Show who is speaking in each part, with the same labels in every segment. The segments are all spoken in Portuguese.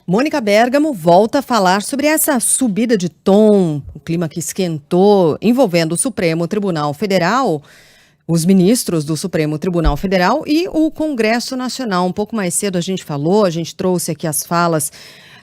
Speaker 1: Mônica Bergamo volta a falar sobre essa subida de tom, o clima que esquentou envolvendo o Supremo Tribunal Federal, os ministros do Supremo Tribunal Federal e o Congresso Nacional. Um pouco mais cedo a gente trouxe aqui as falas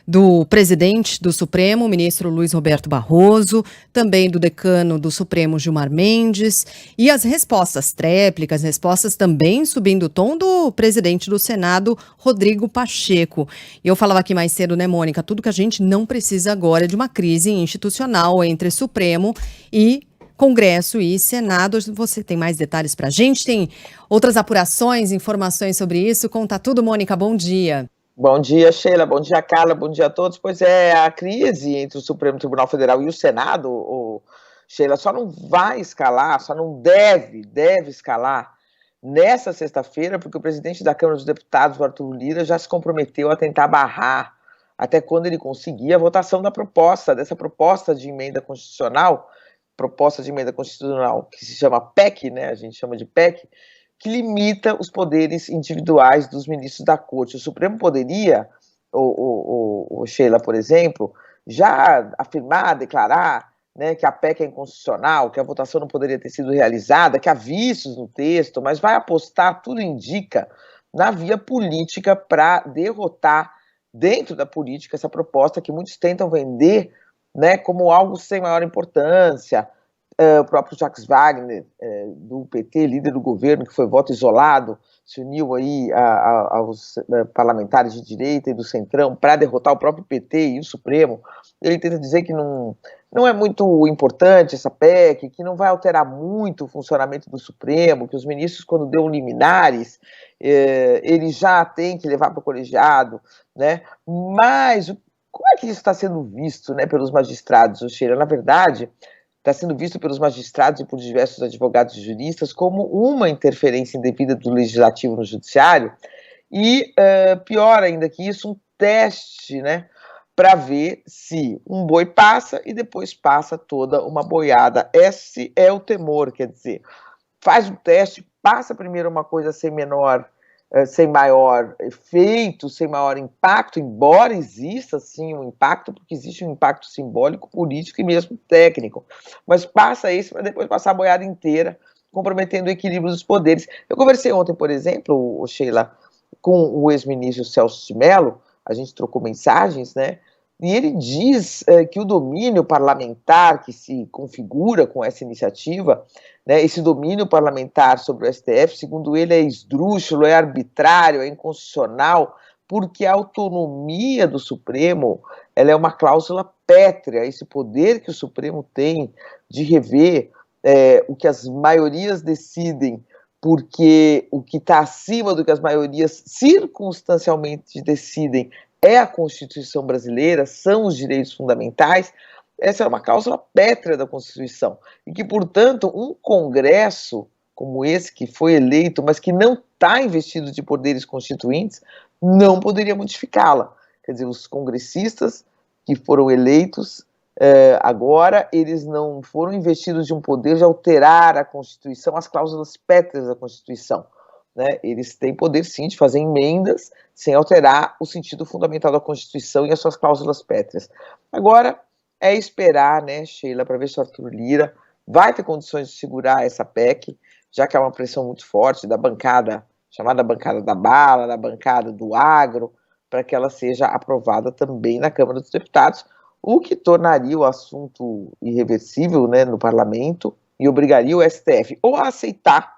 Speaker 1: do presidente do Supremo, o ministro Luiz Roberto Barroso, também do decano do Supremo, Gilmar Mendes, e as respostas tréplicas, respostas também subindo o tom do presidente do Senado, Rodrigo Pacheco. E eu falava aqui mais cedo, né, Mônica, tudo que a gente não precisa agora é de uma crise institucional entre Supremo e Congresso e Senado. Você tem mais detalhes para a gente? Tem outras apurações, informações sobre isso? Conta tudo, Mônica, bom dia.
Speaker 2: Bom dia, Sheila. Bom dia, Carla. Bom dia a todos. Pois é, a crise entre o Supremo Tribunal Federal e o Senado, Sheila, só não vai escalar, só não deve escalar nessa sexta-feira, porque o presidente da Câmara dos Deputados, o Arthur Lira, já se comprometeu a tentar barrar, até quando ele conseguir, a votação dessa proposta de emenda constitucional que se chama PEC, né? A gente chama de PEC, que limita os poderes individuais dos ministros da Corte. O Supremo poderia, Sheila, por exemplo, já afirmar, declarar, né, que a PEC é inconstitucional, que a votação não poderia ter sido realizada, que há vícios no texto, mas vai apostar, tudo indica, na via política para derrotar, dentro da política, essa proposta que muitos tentam vender, né, como algo sem maior importância. O próprio Jacques Wagner, do PT, líder do governo, que foi voto isolado, se uniu aí aos parlamentares de direita e do Centrão para derrotar o próprio PT e o Supremo. Ele tenta dizer que não é muito importante essa PEC, que não vai alterar muito o funcionamento do Supremo, que os ministros, quando dão liminares, eles já têm que levar para o colegiado, né? Mas como é que isso está sendo visto, né, pelos magistrados, Sheila? Na verdade, está sendo visto pelos magistrados e por diversos advogados e juristas como uma interferência indevida do legislativo no judiciário e, pior ainda que isso, um teste, né, para ver se um boi passa e depois passa toda uma boiada. Esse é o temor, quer dizer, faz um teste, passa primeiro uma coisa sem maior efeito, sem maior impacto, embora exista sim um impacto, porque existe um impacto simbólico, político e mesmo técnico, mas passa esse para depois passar a boiada inteira, comprometendo o equilíbrio dos poderes. Eu conversei ontem, por exemplo, Sheila, com o ex-ministro Celso de Mello, a gente trocou mensagens, né? E ele diz que o domínio parlamentar que se configura com essa iniciativa, né, esse domínio parlamentar sobre o STF, segundo ele, é esdrúxulo, é arbitrário, é inconstitucional, porque a autonomia do Supremo, ela é uma cláusula pétrea, esse poder que o Supremo tem de rever o que as maiorias decidem, porque o que está acima do que as maiorias circunstancialmente decidem é a Constituição brasileira, são os direitos fundamentais. Essa é uma cláusula pétrea da Constituição, e que, portanto, um Congresso como esse, que foi eleito, mas que não está investido de poderes constituintes, não poderia modificá-la. Quer dizer, os congressistas que foram eleitos agora, eles não foram investidos de um poder de alterar a Constituição, as cláusulas pétreas da Constituição, né? Eles têm poder, sim, de fazer emendas sem alterar o sentido fundamental da Constituição e as suas cláusulas pétreas. Agora, é esperar, né, Sheila, para ver se o Arthur Lira vai ter condições de segurar essa PEC, já que há uma pressão muito forte da bancada, chamada bancada da bala, da bancada do agro, para que ela seja aprovada também na Câmara dos Deputados, o que tornaria o assunto irreversível, né, no parlamento e obrigaria o STF ou a aceitar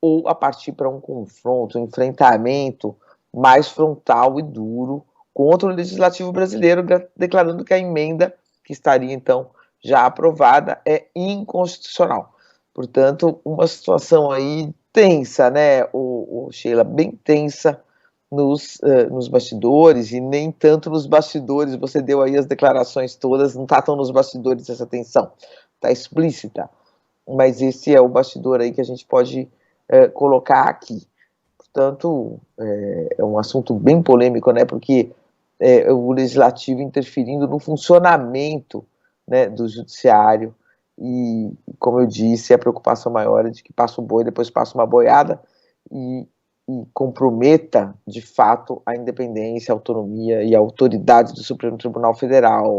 Speaker 2: ou a partir para um confronto, um enfrentamento mais frontal e duro contra o legislativo brasileiro, declarando que a emenda que estaria, então, já aprovada é inconstitucional. Portanto, uma situação aí tensa, né, Sheila, bem tensa nos bastidores, e nem tanto nos bastidores, você deu aí as declarações todas, não está tão nos bastidores essa tensão, está explícita, mas esse é o bastidor aí que a gente pode colocar aqui. Portanto, é um assunto bem polêmico, né, porque o legislativo interferindo no funcionamento, né, do judiciário, e, como eu disse, a preocupação maior é de que passa o boi, depois passa uma boiada, e e comprometa, de fato, a independência, a autonomia e a autoridade do Supremo Tribunal Federal,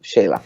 Speaker 2: Sheila.